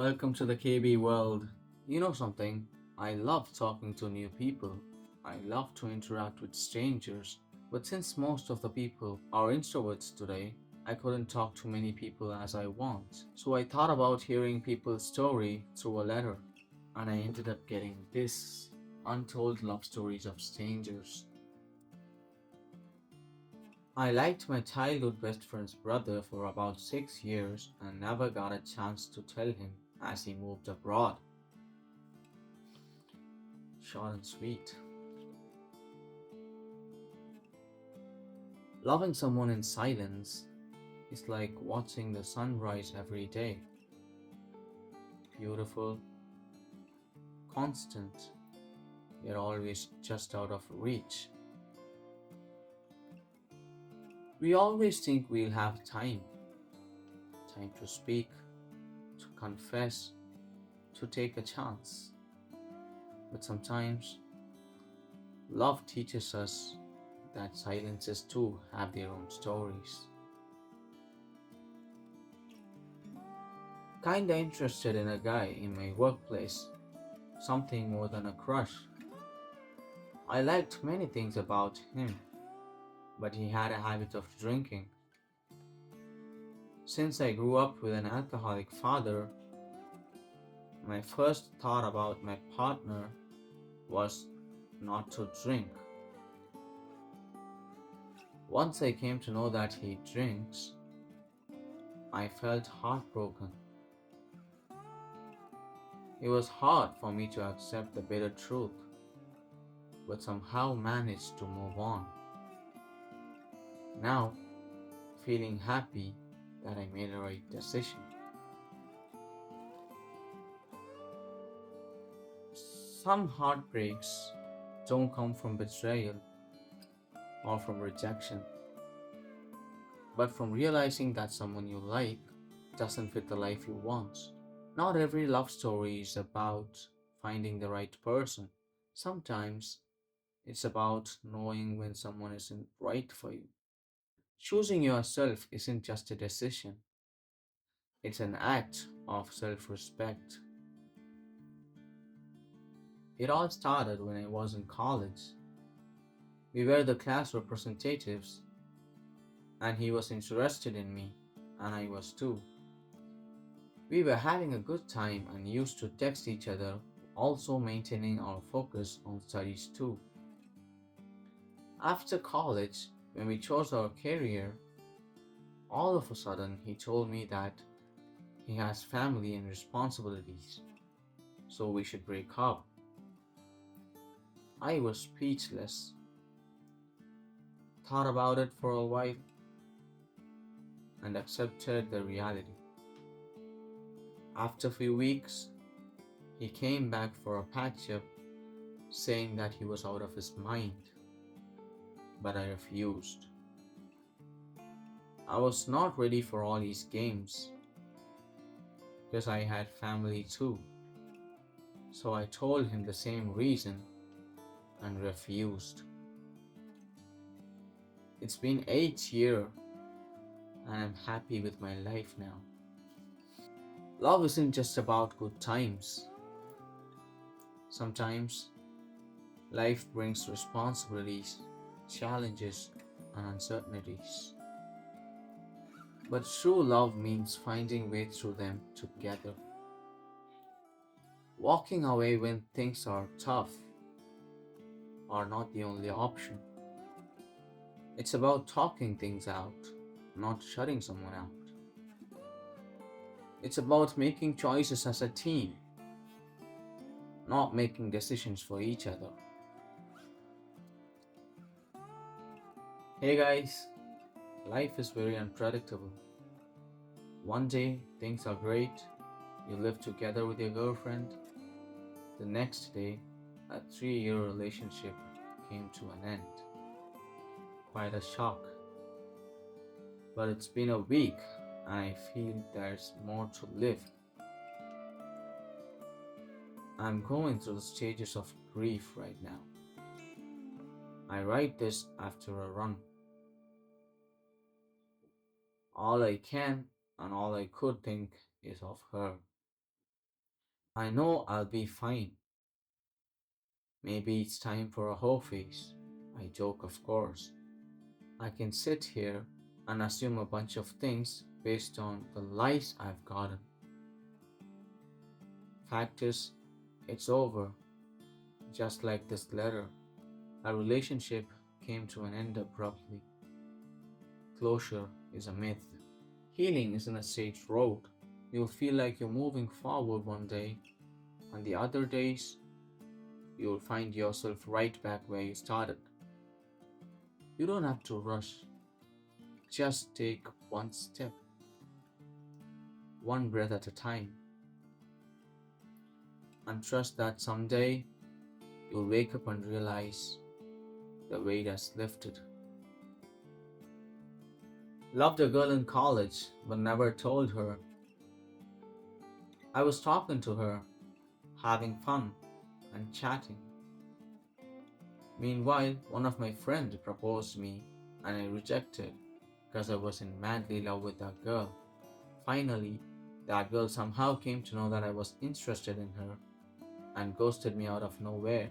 Welcome to the KayBee world. You know something? I love talking to new people. I love to interact with strangers. But since most of the people are introverts today, I couldn't talk to many people as I want. So I thought about hearing people's story through a letter. And I ended up getting this Untold Love Stories of Strangers. I liked my childhood best friend's brother for about 6 years and never got a chance to tell him as he moved abroad. Short and sweet. Loving someone in silence is like watching the sunrise every day. Beautiful, constant, yet always just out of reach. We always think we'll have time to speak, to confess, to take a chance. But sometimes love teaches us that silences too have their own stories. Kinda interested in a guy in my workplace, something more than a crush. I liked many things about him, but he had a habit of drinking. Since I grew up with an alcoholic father, my first thought about my partner was not to drink. Once I came to know that he drinks, I felt heartbroken. It was hard for me to accept the bitter truth, but somehow managed to move on. Now, feeling happy that I made the right decision. Some heartbreaks don't come from betrayal or from rejection, but from realizing that someone you like doesn't fit the life you want. Not every love story is about finding the right person. Sometimes it's about knowing when someone isn't right for you. Choosing yourself isn't just a decision, it's an act of self respect. It all started when I was in college. We were the class representatives, and he was interested in me, and I was too. We were having a good time and used to text each other, also maintaining our focus on studies too. After college, when we chose our career, all of a sudden he told me that he has family and responsibilities, so we should break up. I was speechless, thought about it for a while, and accepted the reality. After a few weeks, he came back for a patch up, saying that he was out of his mind, but I refused. I was not ready for all these games because I had family too. So I told him the same reason and refused. It's been 8 years and I'm happy with my life now. Love isn't just about good times. Sometimes life brings responsibilities, challenges, and uncertainties. But true love means finding way through them together. Walking away when things are tough are not the only option. It's about talking things out, not shutting someone out. It's about making choices as a team, not making decisions for each other. Hey guys, life is very unpredictable. One day things are great, you live together with your girlfriend. The next day, a 3 year relationship came to an end. Quite a shock. But it's been a week and I feel there's more to live. I'm going through the stages of grief right now. I write this after a run. All I can and all I could think is of her. I know I'll be fine. Maybe it's time for a whole face. I joke, of course. I can sit here and assume a bunch of things based on the lies I've gotten. Fact is, it's over, just like this letter. Our relationship came to an end abruptly. Closure is a myth. Healing isn't a straight road. You'll feel like you're moving forward one day, and the other days, you'll find yourself right back where you started. You don't have to rush, just take one step, one breath at a time, and trust that someday you'll wake up and realize the weight has lifted. Loved a girl in college, but never told her. I was talking to her, having fun, and chatting. Meanwhile, one of my friends proposed me, and I rejected because I was in madly love with that girl. Finally, that girl somehow came to know that I was interested in her and ghosted me out of nowhere.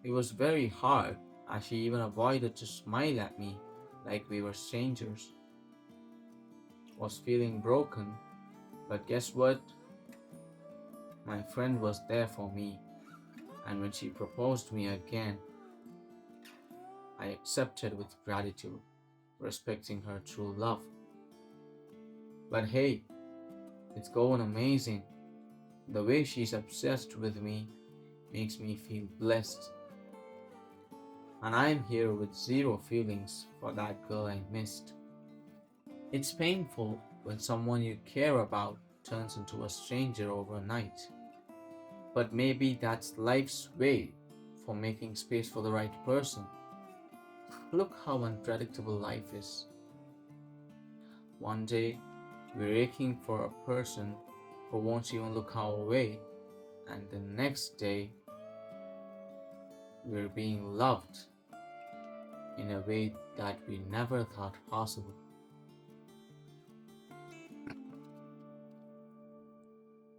It was very hard, as she even avoided to smile at me like we were strangers. Was feeling broken, but guess what? My friend was there for me, and when she proposed me again, I accepted with gratitude, respecting her true love. But hey, it's going amazing. The way she's obsessed with me makes me feel blessed. And I'm here with zero feelings for that girl I missed. It's painful when someone you care about turns into a stranger overnight. But maybe that's life's way for making space for the right person. Look how unpredictable life is. One day, we're aching for a person who won't even look our way, and the next day, we're being loved in a way that we never thought possible.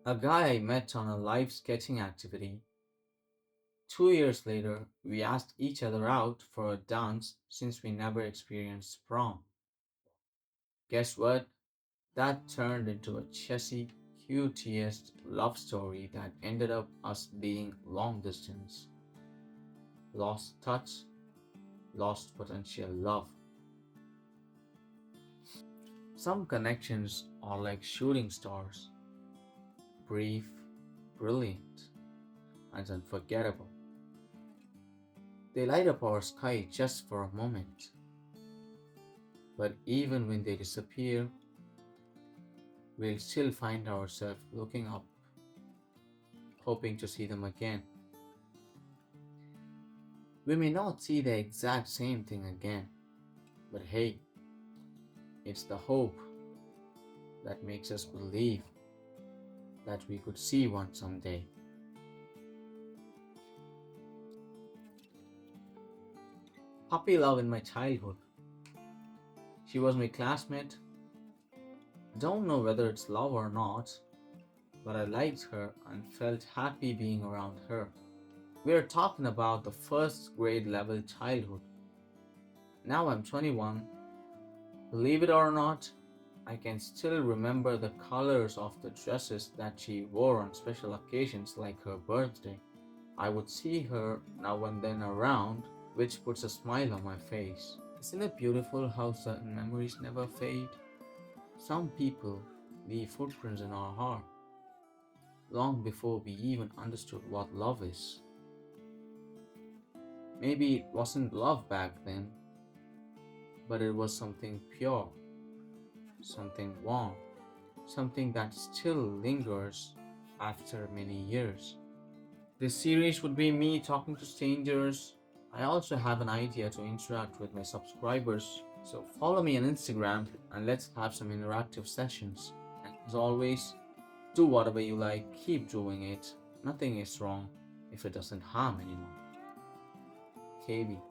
A guy I met on a live sketching activity. 2 years later, we asked each other out for a dance since we never experienced prom. Guess what? That turned into a chessy, cutest love story that ended up us being long distance. Lost touch, lost potential love. Some connections are like shooting stars, brief, brilliant, and unforgettable. They light up our sky just for a moment, but even when they disappear, we'll still find ourselves looking up, hoping to see them again. We may not see the exact same thing again, but hey, it's the hope that makes us believe that we could see one someday. Puppy love in my childhood. She was my classmate. Don't know whether it's love or not, but I liked her and felt happy being around her. We're talking about the first grade level childhood. Now I'm 21. Believe it or not, I can still remember the colors of the dresses that she wore on special occasions like her birthday. I would see her now and then around, which puts a smile on my face. Isn't it beautiful how certain memories never fade? Some people leave footprints in our heart long before we even understood what love is. Maybe it wasn't love back then, but it was something pure, something warm, something that still lingers after many years. This series would be me talking to strangers. I also have an idea to interact with my subscribers, so follow me on Instagram and let's have some interactive sessions. And as always, do whatever you like, keep doing it. Nothing is wrong if it doesn't harm anyone. KayBee.